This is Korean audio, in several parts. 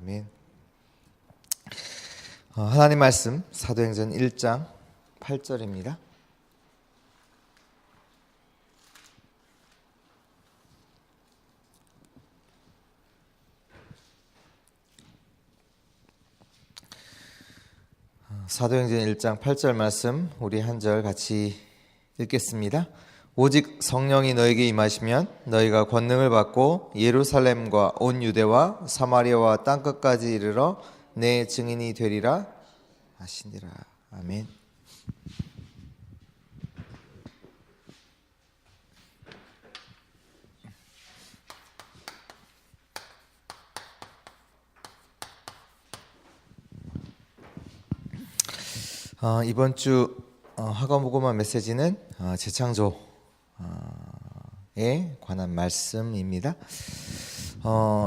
아멘. 하나님 말씀 사도행전 1장 8절입니다. 사도행전 1장 8절 말씀 우리 한 절 같이 읽겠습니다. 오직 성령이 너에게 임하시면 너희가 권능을 받고 예루살렘과 온 유대와 사마리아와 땅끝까지 이르러 내 증인이 되리라 하시니라. 아멘. 이번 주 화가무고마 메시지는 재창조에 관한 말씀입니다.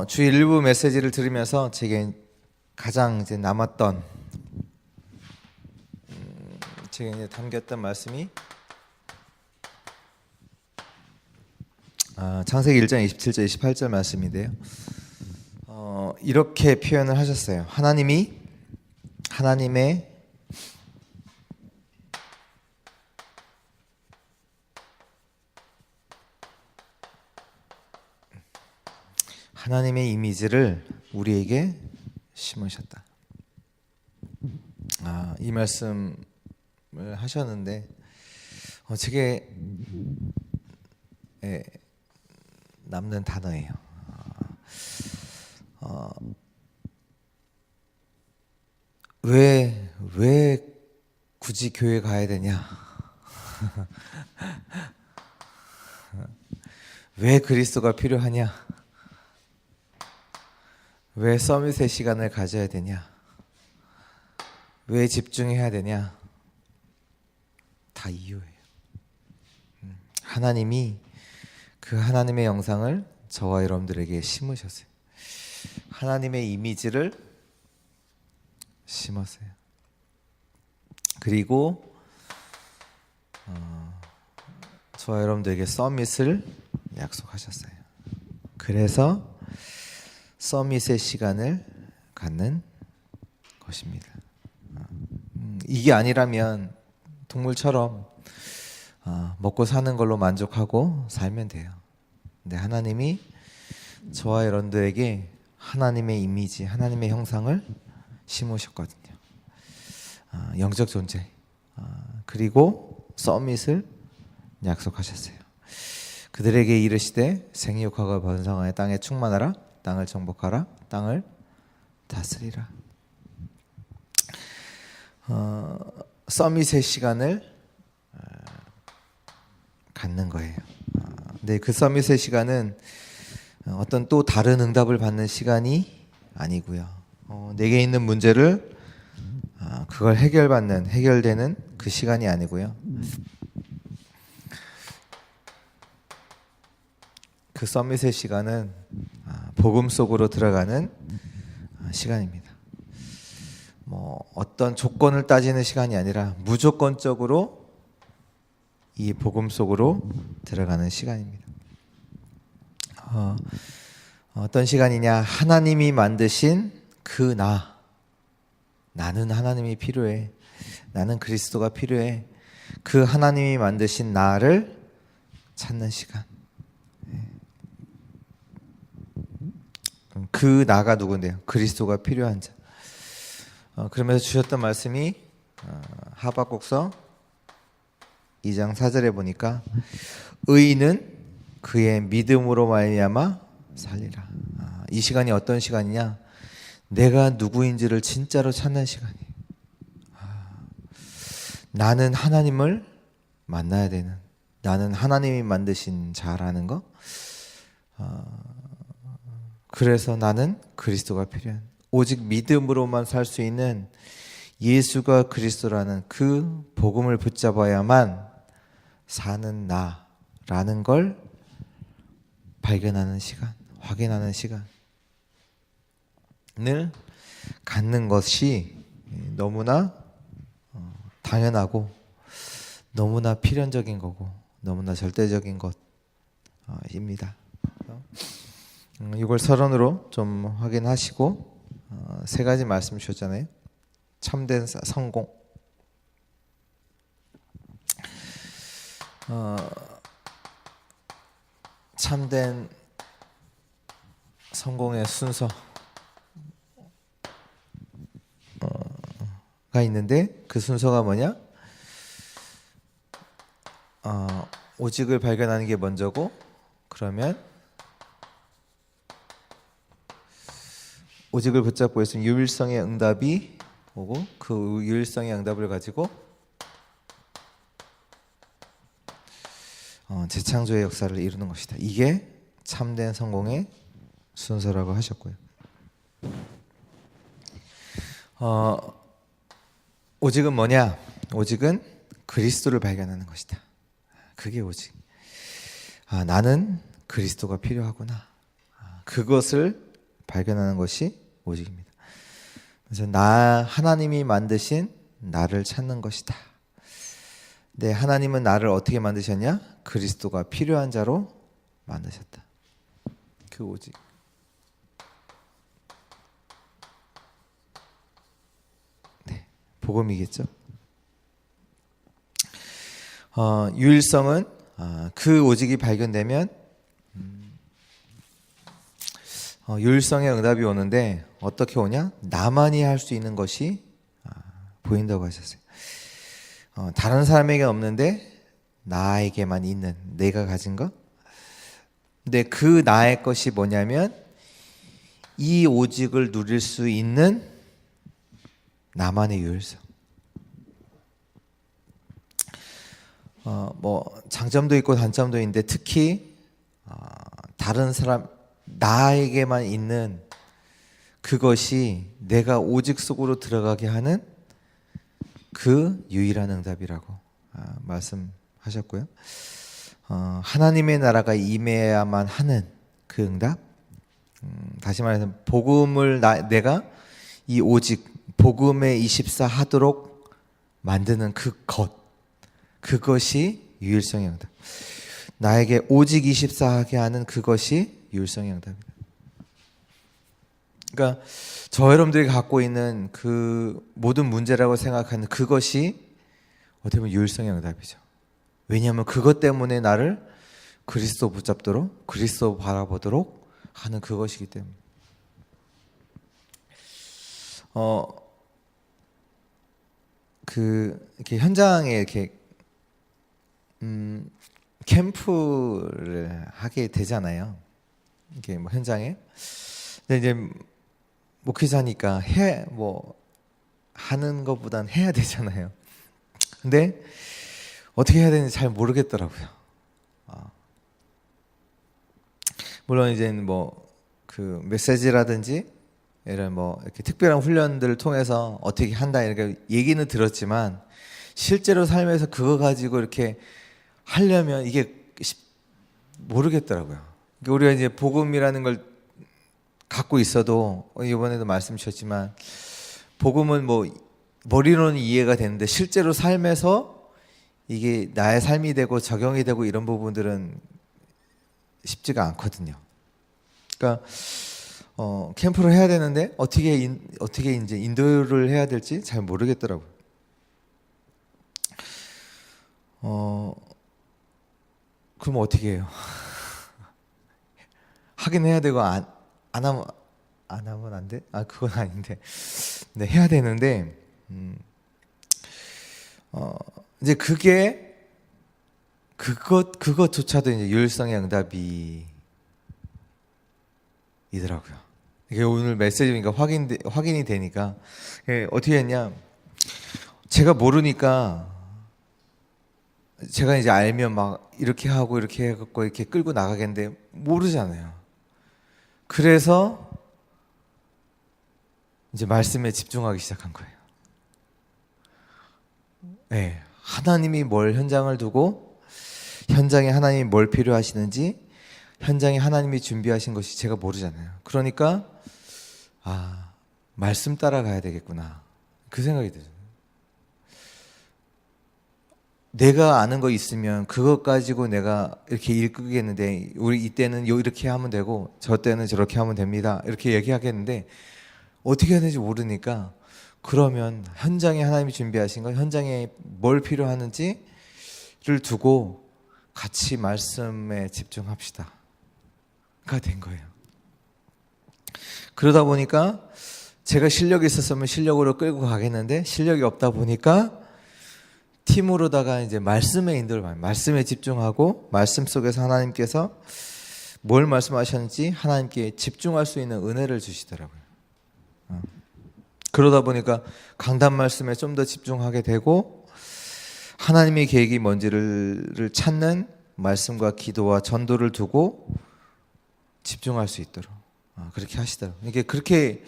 주 일부 메시지를 들으면서 제게 가장 이제 남았던 제게 이제 담겼던 말씀이 창세기 1장 27절 28절 말씀인데요. 이렇게 표현을 하셨어요. 하나님의 이미지를 우리에게 심으셨다. 이 말씀을 하셨는데 제게 남는 단어예요. 왜 굳이 교회 가야 되냐? 왜 그리스도가 필요하냐? 왜 서밋의 시간을 가져야 되냐? 왜 집중해야 되냐? 다 이유예요. 하나님이 그 하나님의 영상을 저와 여러분들에게 심으셨어요. 하나님의 이미지를 심었어요. 그리고 저와 여러분들에게 서밋을 약속하셨어요. 그래서 서밋의 시간을 갖는 것입니다. 이게 아니라면 동물처럼 먹고 사는 걸로 만족하고 살면 돼요. 근데 하나님이 저와 여러분들에게 하나님의 이미지, 하나님의 형상을 심으셨거든요. 영적 존재, 그리고 서밋을 약속하셨어요. 그들에게 이르시되 생육하고 번성하여 땅에 충만하라, 땅을 정복하라, 땅을 다스리라. 서밋의 시간을 갖는 거예요. 근데 그 서밋의 시간은 어떤 또 다른 응답을 받는 시간이 아니고요. 내게 있는 문제를 그걸 해결되는 그 시간이 아니고요. 그 서밋의 시간은 복음 속으로 들어가는 시간입니다. 어떤 조건을 따지는 시간이 아니라 무조건적으로 이 복음 속으로 들어가는 시간입니다. 어떤 시간이냐? 하나님이 만드신 그 나는 하나님이 필요해. 나는 그리스도가 필요해. 그 하나님이 만드신 나를 찾는 시간. 그 나가 누군데요? 그리스도가 필요한 자. 그러면서 주셨던 말씀이 하박국서 2장 4절에 보니까 의인은 그의 믿음으로 말미암아 살리라. 이 시간이 어떤 시간이냐? 내가 누구인지를 진짜로 찾는 시간이에요. 나는 하나님을 만나야 되는, 나는 하나님이 만드신 자라는 거. 그래서 나는 그리스도가 필요한, 오직 믿음으로만 살 수 있는 예수가 그리스도라는 그 복음을 붙잡아야만 사는 나라는 걸 발견하는 시간, 확인하는 시간을 갖는 것이 너무나 당연하고 너무나 필연적인 거고 너무나 절대적인 것입니다. 이걸 서론으로 좀 확인하시고 세 가지 말씀 주셨잖아요. 참된 성공. 참된 성공의 순서가 있는데 그 순서가 뭐냐? 오직을 발견하는 게 먼저고, 그러면 오직을 붙잡고 있으면 유일성의 응답이 오고, 그 유일성의 응답을 가지고 재창조의 역사를 이루는 것이다. 이게 참된 성공의 순서라고 하셨고요. 오직은 뭐냐? 오직은 그리스도를 발견하는 것이다. 그게 오직. 나는 그리스도가 필요하구나. 그것을 발견하는 것이 오직입니다. 그래서 하나님이 만드신 나를 찾는 것이다. 네, 하나님은 나를 어떻게 만드셨냐? 그리스도가 필요한 자로 만드셨다. 그 오직. 네, 복음이겠죠. 유일성은 그 오직이 발견되면 유일성의 응답이 오는데 어떻게 오냐? 나만이 할 수 있는 것이 보인다고 하셨어요. 다른 사람에게 없는데 나에게만 있는, 내가 가진 것. 근데 그 나의 것이 뭐냐면 이 오직을 누릴 수 있는 나만의 유일성. 장점도 있고 단점도 있는데 특히 다른 사람, 나에게만 있는 그것이 내가 오직 속으로 들어가게 하는 그 유일한 응답이라고 말씀하셨고요. 하나님의 나라가 임해야만 하는 그 응답. 다시 말해서 복음을 내가 이 오직 복음에 24 하도록 만드는 그것이 유일성의 응답. 나에게 오직 24 하게 하는 그것이 유일성의 응답입니다. 그러니까 저 여러분들이 갖고 있는 그 모든 문제라고 생각하는 그것이 어떻게 보면 유일성의 응답이죠. 왜냐하면 그것 때문에 나를 그리스도 붙잡도록, 그리스도 바라보도록 하는 그것이기 때문에. 이렇게 현장에 이렇게 캠프를 하게 되잖아요. 이게 현장에. 근데 이제 목회자니까 하는 것보단 해야 되잖아요. 근데 어떻게 해야 되는지 잘 모르겠더라고요. 물론 이제 그 메시지라든지 이런 이렇게 특별한 훈련들을 통해서 어떻게 한다 이렇게 얘기는 들었지만 실제로 삶에서 그거 가지고 이렇게 하려면 이게 모르겠더라고요. 우리가 이제 복음이라는 걸 갖고 있어도 이번에도 말씀 주셨지만 복음은 머리로는 이해가 되는데 실제로 삶에서 이게 나의 삶이 되고 적용이 되고 이런 부분들은 쉽지가 않거든요. 그러니까 캠프를 해야 되는데 어떻게 이제 인도를 해야 될지 잘 모르겠더라고요. 그럼 어떻게 해요? 하긴 해야 되고 안 하면 안 돼? 그건 아닌데. 네, 해야 되는데 이제 그것조차도 이제 유일성의 응답이더라고요. 이게 오늘 메시지니까 확인이 되니까 어떻게 했냐? 제가 모르니까 제가 이제 알면 이렇게 하고 이렇게 해갖고 이렇게 끌고 나가겠는데 모르잖아요. 그래서 이제 말씀에 집중하기 시작한 거예요. 네, 하나님이 뭘 현장을 두고 현장에 하나님이 뭘 필요하시는지 현장에 하나님이 준비하신 것이 제가 모르잖아요. 그러니까 말씀 따라가야 되겠구나 그 생각이 들어요. 내가 아는 거 있으면 그것 가지고 내가 이렇게 이끌겠는데 우리 이때는 이렇게 하면 되고 저 때는 저렇게 하면 됩니다 이렇게 얘기하겠는데 어떻게 해야 되는지 모르니까 그러면 현장에 하나님이 준비하신 거, 현장에 뭘 필요하는지를 두고 같이 말씀에 집중합시다 가 된 거예요. 그러다 보니까 제가 실력이 있었으면 실력으로 끌고 가겠는데 실력이 없다 보니까 팀으로다가 이제 말씀에 인도를 많이, 말씀에 집중하고 말씀 속에서 하나님께서 뭘 말씀하셨는지 하나님께 집중할 수 있는 은혜를 주시더라고요. 그러다 보니까 강단 말씀에 좀 더 집중하게 되고 하나님의 계획이 뭔지를 찾는 말씀과 기도와 전도를 두고 집중할 수 있도록 그렇게 하시더라고요. 이게 그렇게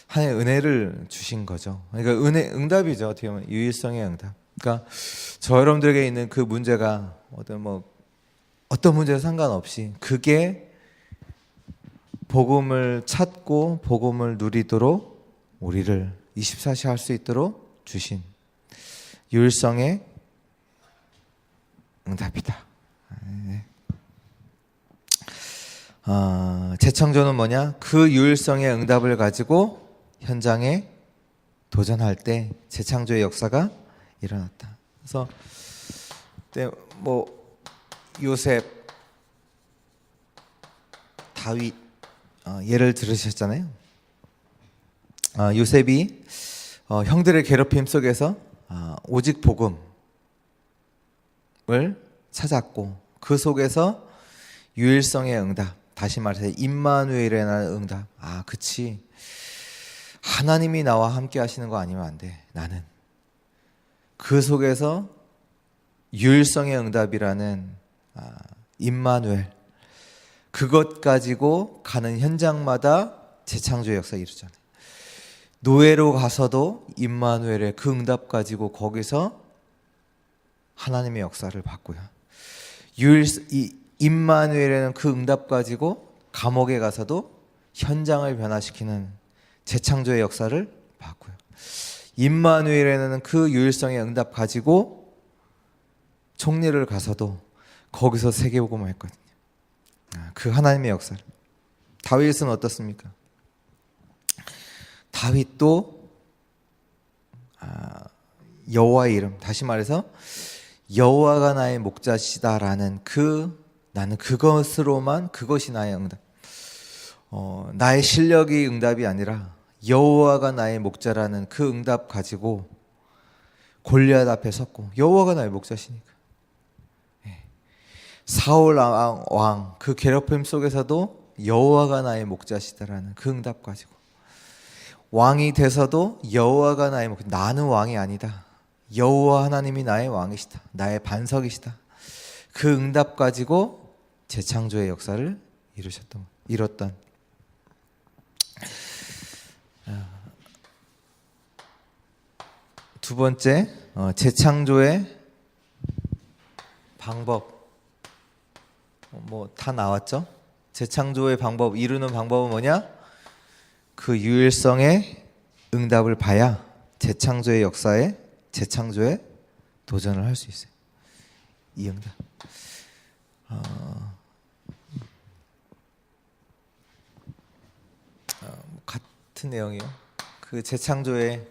하나님의 은혜를 주신 거죠. 그러니까 응답이죠. 어떻게 보면 유일성의 응답. 그러니까 저 여러분들에게 있는 그 문제가 어떤 문제와 상관없이 그게 복음을 찾고 복음을 누리도록 우리를 24시 할 수 있도록 주신 유일성의 응답이다. 재창조는 뭐냐? 그 유일성의 응답을 가지고 현장에 도전할 때 재창조의 역사가 일어났다. 그래서 그때 요셉, 다윗 예를 들으셨잖아요. 요셉이 형들의 괴롭힘 속에서 오직 복음을 찾았고 그 속에서 유일성의 응답, 다시 말해서 임마누엘이라는 응답. 그치. 하나님이 나와 함께 하시는 거 아니면 안 돼. 나는. 그 속에서 유일성의 응답이라는 임마누엘. 그것 가지고 가는 현장마다 재창조의 역사가 이루잖아요. 노예로 가서도 임마누엘의 그 응답 가지고 거기서 하나님의 역사를 봤고요. 임마누엘에는 그 응답 가지고 감옥에 가서도 현장을 변화시키는 재창조의 역사를 봤고요. 임마누엘에는 그 유일성의 응답 가지고 총리를 가서도 거기서 세계복음을 했거든요. 그 하나님의 역사를. 다윗은 어떻습니까? 다윗도 여호와의 이름, 다시 말해서 여호와가 나의 목자시다라는 나는 그것이 나의 응답. 나의 실력이 응답이 아니라 여호와가 나의 목자라는 그 응답 가지고 골리앗 앞에 섰고, 여호와가 나의 목자시니까. 사울 왕 그 괴롭힘 속에서도 여호와가 나의 목자시다라는 그 응답 가지고 왕이 돼서도 여호와가 나의 목자, 나는 왕이 아니다. 여호와 하나님이 나의 왕이시다. 나의 반석이시다. 그 응답 가지고 재창조의 역사를 이뤘던. 두 번째, 재창조의 방법. 다 나왔죠? 재창조의 방법, 이루는 방법은 뭐냐? 그 유일성의 응답을 봐야 재창조의 역사에 재창조에 도전을 할 수 있어요. 이 응답. 같은 내용이요. 그 재창조의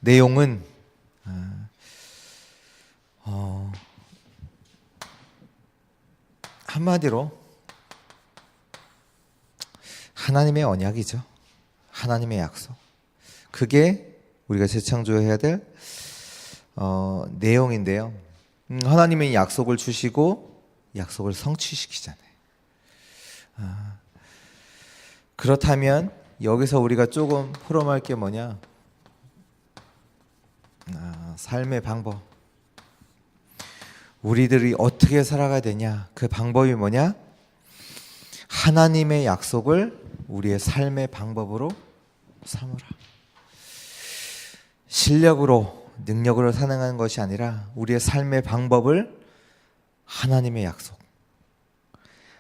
내용은 한마디로 하나님의 언약이죠. 하나님의 약속. 그게 우리가 재창조해야 될 내용인데요. 하나님의 약속을 주시고 약속을 성취시키잖아요. 그렇다면 여기서 우리가 조금 포럼할 게 뭐냐? 삶의 방법. 우리들이 어떻게 살아가야 되냐? 그 방법이 뭐냐? 하나님의 약속을 우리의 삶의 방법으로 삼으라. 실력으로, 능력으로 사는 것이 아니라 우리의 삶의 방법을 하나님의 약속,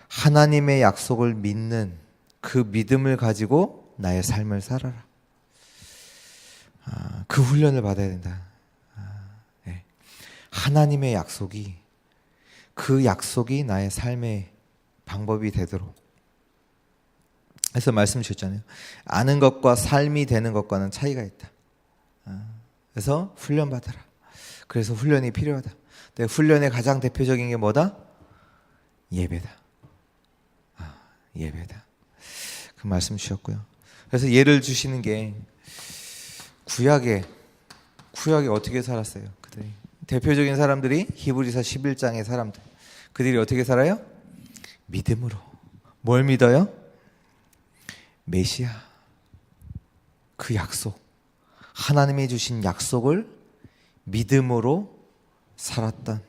하나님의 약속을 믿는 그 믿음을 가지고 나의 삶을 살아라. 그 훈련을 받아야 된다. 하나님의 약속이, 그 약속이 나의 삶의 방법이 되도록 그래서 말씀 주셨잖아요. 아는 것과 삶이 되는 것과는 차이가 있다. 그래서 훈련 받아라. 그래서 훈련이 필요하다. 근데 훈련의 가장 대표적인 게 뭐다? 예배다. 예배다. 그 말씀 주셨고요. 그래서 예를 주시는 게 구약에 어떻게 살았어요? 그들이 대표적인 사람들이 히브리서 11장의 사람들. 그들이 어떻게 살아요? 믿음으로. 뭘 믿어요? 메시아. 그 약속. 하나님이 주신 약속을 믿음으로 살았던,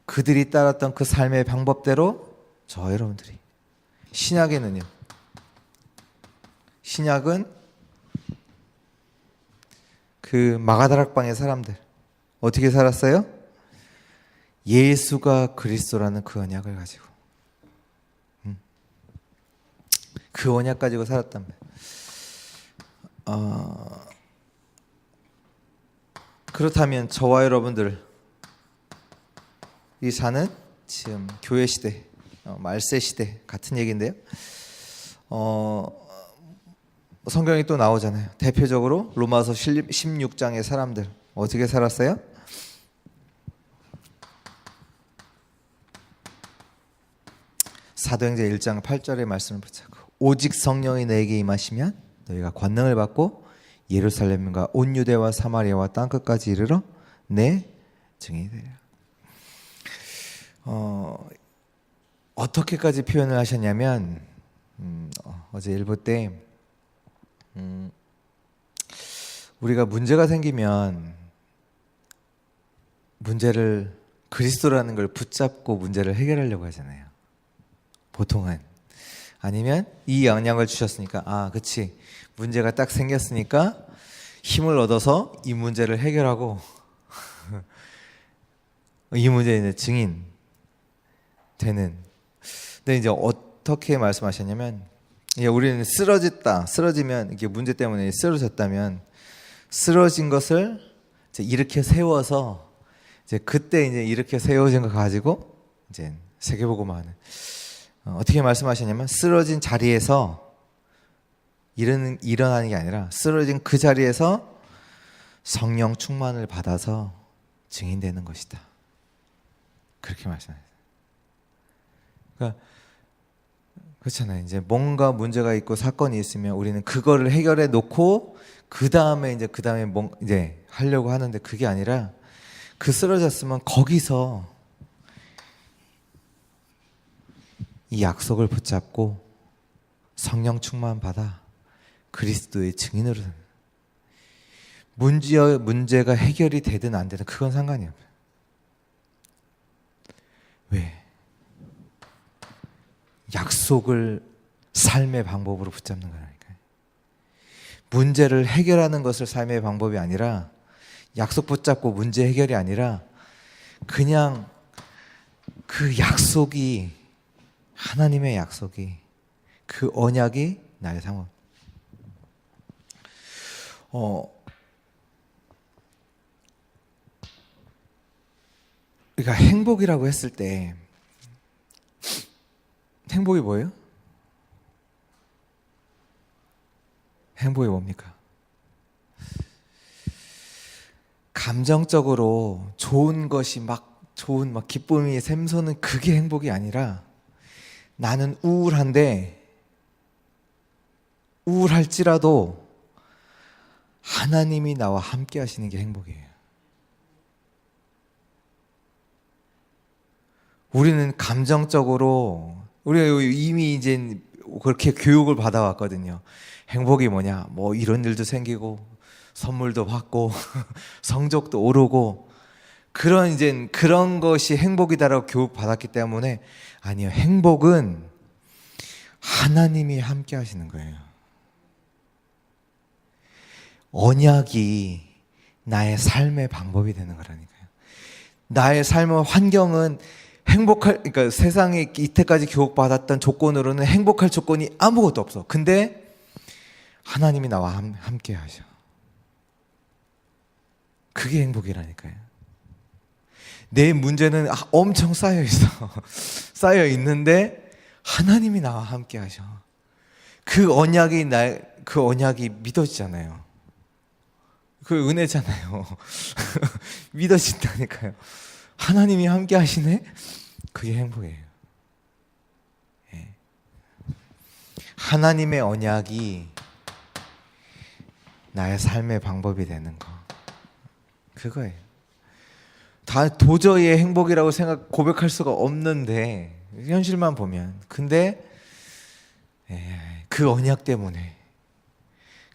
그들이 따랐던 그 삶의 방법대로 저 여러분들이. 신약에는요. 신약은 그 마가다락방의 사람들 어떻게 살았어요? 예수가 그리스도라는 그 언약을 가지고, 그 언약 가지고 살았단 말이에요. 그렇다면 저와 여러분들 이 사는 지금 교회 시대, 말세 시대 같은 얘기인데요. 성경이 또 나오잖아요. 대표적으로 로마서 16장의 사람들 어떻게 살았어요? 사도행전 1장 8절의 말씀을 붙잡고 오직 성령이 너에게 임하시면 너희가 권능을 받고 예루살렘과 온 유대와 사마리아와 땅끝까지 이르러 내 증인이 되리라. 어떻게까지 표현을 하셨냐면 어제 일부 때 우리가 문제가 생기면 문제를 그리스도라는 걸 붙잡고 문제를 해결하려고 하잖아요. 보통은. 아니면 이 영향을 주셨으니까 그치, 문제가 딱 생겼으니까 힘을 얻어서 이 문제를 해결하고 이 문제에 이제 증인 되는. 근데 이제 어떻게 말씀하셨냐면, 우리는 쓰러지면 이게 문제 때문에 쓰러졌다면 쓰러진 것을 이제 일으켜 세워서 이제 그때 이제 일으켜 세워진 거 가지고 이제 세계복음화 하는. 어떻게 말씀하셨냐면 쓰러진 자리에서 일어나는 게 아니라 쓰러진 그 자리에서 성령 충만을 받아서 증인되는 것이다. 그렇게 말씀하셨어요. 그러니까 그렇잖아요. 이제 뭔가 문제가 있고 사건이 있으면 우리는 그거를 해결해 놓고 그 다음에 이제 하려고 하는데, 그게 아니라 그 쓰러졌으면 거기서 이 약속을 붙잡고 성령 충만 받아 그리스도의 증인으로. 문제가 해결이 되든 안 되든 그건 상관이 없어요. 왜? 약속을 삶의 방법으로 붙잡는 거라니까요. 문제를 해결하는 것을 삶의 방법이 아니라, 약속 붙잡고 문제 해결이 아니라 그냥 그 약속이, 하나님의 약속이, 그 언약이 나의 상황. 그러니까 행복이라고 했을 때 행복이 뭐예요? 행복이 뭡니까? 감정적으로 좋은 것이 좋은 기쁨이 샘솟는 그게 행복이 아니라, 나는 우울할지라도 하나님이 나와 함께 하시는 게 행복이에요. 우리는 감정적으로, 우리가 이미 이제 그렇게 교육을 받아왔거든요. 행복이 뭐냐? 이런 일도 생기고, 선물도 받고, 성적도 오르고, 그런 것이 행복이다라고 교육 받았기 때문에, 아니요. 행복은 하나님이 함께 하시는 거예요. 언약이 나의 삶의 방법이 되는 거라니까요. 나의 삶의 환경은 그러니까 세상에 이때까지 교육받았던 조건으로는 행복할 조건이 아무것도 없어. 근데 하나님이 나와 함께 하셔. 그게 행복이라니까요. 내 문제는 엄청 쌓여 있어. 쌓여 있는데 하나님이 나와 함께 하셔. 그 언약이 믿어지잖아요. 그 은혜잖아요. 믿어진다니까요. 하나님이 함께 하시네? 그게 행복이에요. 예. 하나님의 언약이 나의 삶의 방법이 되는 거. 그거예요. 다 도저히 행복이라고 고백할 수가 없는데, 현실만 보면. 근데, 그 언약 때문에,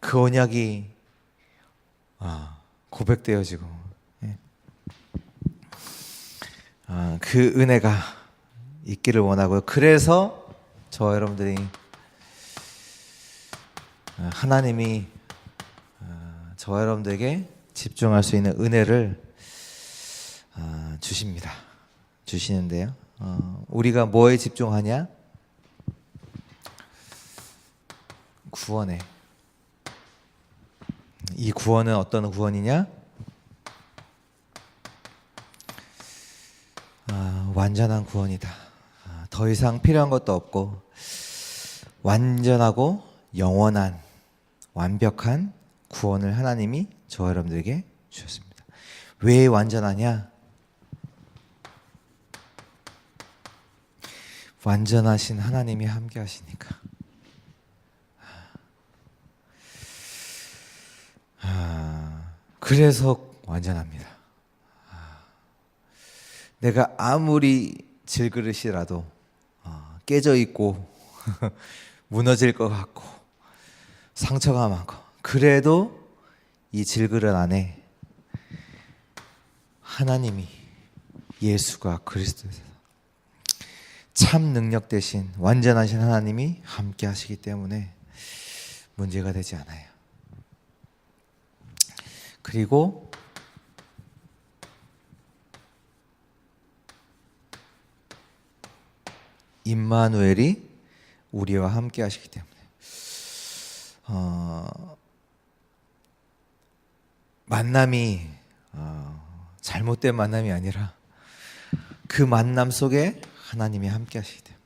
그 언약이, 고백되어지고, 그 은혜가 있기를 원하고요. 그래서 저 여러분들이 하나님이 저 여러분들에게 집중할 수 있는 은혜를 주시는데요. 우리가 뭐에 집중하냐? 구원에. 이 구원은 어떤 구원이냐? 완전한 구원이다. 더 이상 필요한 것도 없고 완전하고 영원한 완벽한 구원을 하나님이 저 여러분들에게 주셨습니다. 왜 완전하냐? 완전하신 하나님이 함께 하시니까. 그래서 완전합니다. 내가 아무리 질그릇이라도 깨져 있고 무너질 것 같고 상처가 많고, 그래도 이 질그릇 안에 하나님이, 예수가, 그리스도에서 참 능력 대신 완전하신 하나님이 함께 하시기 때문에 문제가 되지 않아요. 그리고 임마누엘이 우리와 함께 하시기 때문에 만남이 잘못된 만남이 아니라 그 만남 속에 하나님이 함께 하시기 때문에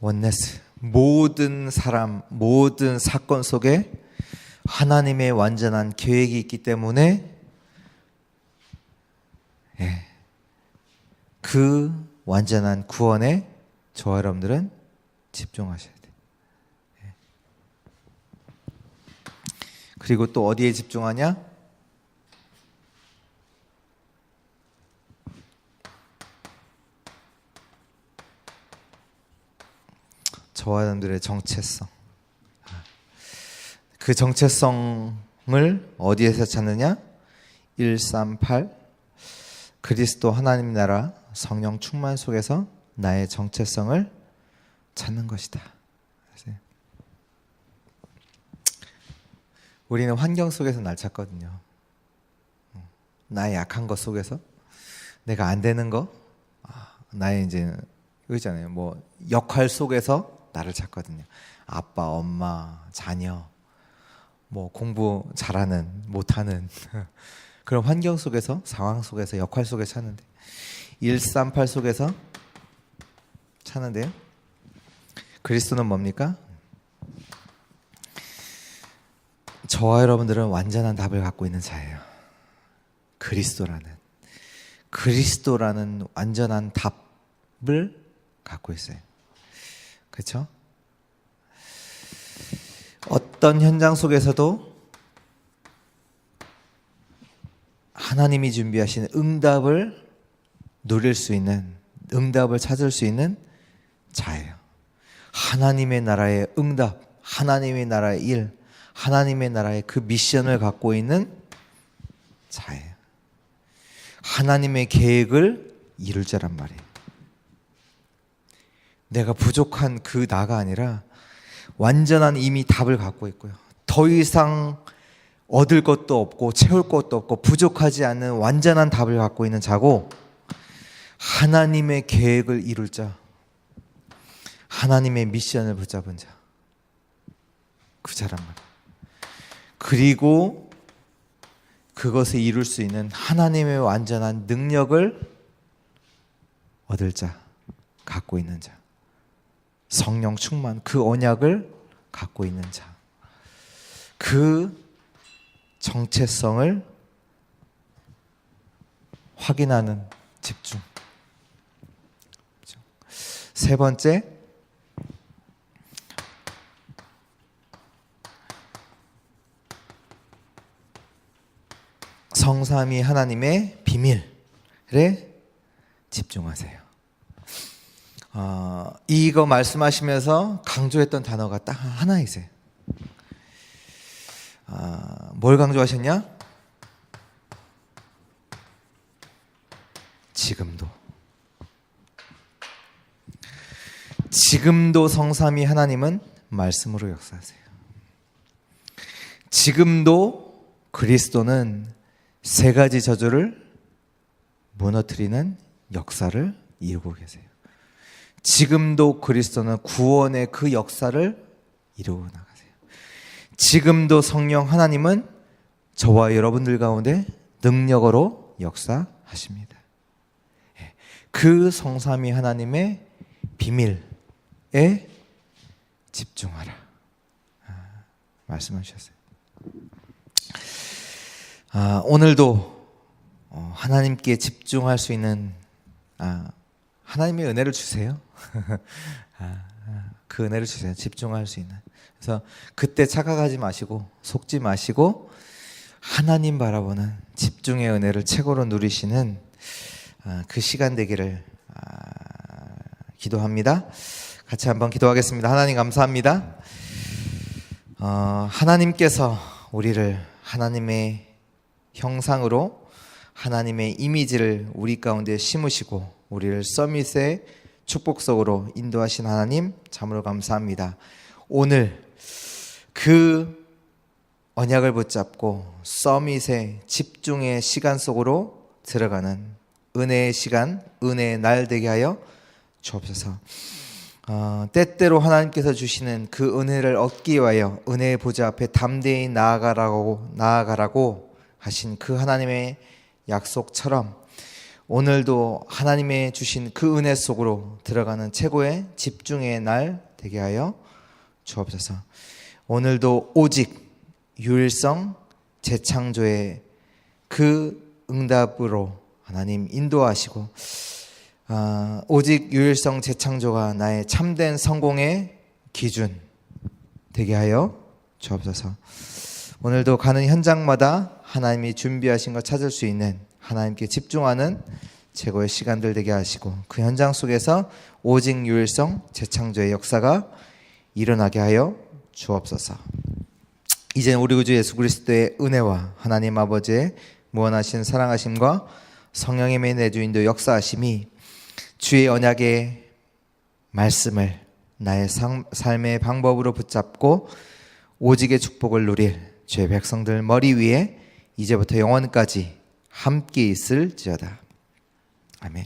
원네스, 모든 사람, 모든 사건 속에 하나님의 완전한 계획이 있기 때문에 그 완전한 구원에 저와 여러분들은 집중하셔야 돼요. 그리고 또 어디에 집중하냐? 저와 여러분들의 정체성. 그 정체성을 어디에서 찾느냐? 138 그리스도 하나님 나라 성령 충만 속에서 나의 정체성을 찾는 것이다. 우리는 환경 속에서 날 찾거든요. 나의 약한 것 속에서, 내가 안 되는 거, 나의 이제 이거 있잖아요. 뭐 역할 속에서 나를 찾거든요. 아빠, 엄마, 자녀, 뭐 공부 잘하는, 못하는 그런 환경 속에서, 상황 속에서, 역할 속에서 찾는데, 138 속에서 찾는데요. 그리스도는 뭡니까? 저와 여러분들은 완전한 답을 갖고 있는 자예요. 그리스도라는 완전한 답을 갖고 있어요. 그렇죠? 어떤 현장 속에서도 하나님이 준비하신 응답을 누릴 수 있는, 응답을 찾을 수 있는 자예요. 하나님의 나라의 응답, 하나님의 나라의 일, 하나님의 나라의 그 미션을 갖고 있는 자예요. 하나님의 계획을 이룰 자란 말이에요. 내가 부족한 그 나가 아니라 완전한 이미 답을 갖고 있고요. 더 이상 얻을 것도 없고 채울 것도 없고 부족하지 않는 완전한 답을 갖고 있는 자고, 하나님의 계획을 이룰 자, 하나님의 미션을 붙잡은 자, 그 자란 말이에요. 그리고 그것을 이룰 수 있는 하나님의 완전한 능력을 얻을 자, 갖고 있는 자, 성령 충만, 그 언약을 갖고 있는 자, 그 정체성을 확인하는 집중. 세 번째, 성삼위 하나님의 비밀에 집중하세요. 이거 말씀하시면서 강조했던 단어가 딱 하나이세요. 뭘 강조하셨냐? 지금도 성삼위 하나님은 말씀으로 역사하세요. 지금도 그리스도는 세 가지 저주를 무너뜨리는 역사를 이루고 계세요. 지금도 그리스도는 구원의 그 역사를 이루고 나가세요. 지금도 성령 하나님은 저와 여러분들 가운데 능력으로 역사하십니다. 그 성삼위 하나님의 비밀에 집중하라 말씀하셨어요. 오늘도 하나님께 집중할 수 있는 하나님의 은혜를 주세요. 그 은혜를 주세요. 집중할 수 있는. 그래서 그때 착각하지 마시고 속지 마시고 하나님 바라보는 집중의 은혜를 최고로 누리시는 그 시간 되기를 기도합니다. 같이 한번 기도하겠습니다. 하나님 감사합니다. 하나님께서 우리를 하나님의 형상으로 하나님의 이미지를 우리 가운데 심으시고 우리를 서밋의 축복속으로 인도하신 하나님 참으로 감사합니다. 오늘 그 언약을 붙잡고 서밋의 집중의 시간 속으로 들어가는 은혜의 시간, 은혜의 날 되게 하여 주옵소서. 때때로 하나님께서 주시는 그 은혜를 얻기 위하여 은혜의 보좌 앞에 담대히 나아가라고 하신 그 하나님의 약속처럼 오늘도 하나님의 주신 그 은혜 속으로 들어가는 최고의 집중의 날 되게 하여 주옵소서. 오늘도 오직 유일성 재창조의 그 응답으로 하나님 인도하시고 오직 유일성 재창조가 나의 참된 성공의 기준 되게 하여 주옵소서. 오늘도 가는 현장마다 하나님이 준비하신 것 찾을 수 있는 하나님께 집중하는 최고의 시간들 되게 하시고 그 현장 속에서 오직 유일성 재창조의 역사가 일어나게 하여 주옵소서. 이제 우리 구주 예수 그리스도의 은혜와 하나님 아버지의 무한하신 사랑하심과 성령님의 내주인도 역사하심이 주의 언약의 말씀을 나의 삶의 방법으로 붙잡고 오직의 축복을 누릴 주의 백성들 머리 위에 이제부터 영원까지 함께 있을지어다. 아멘.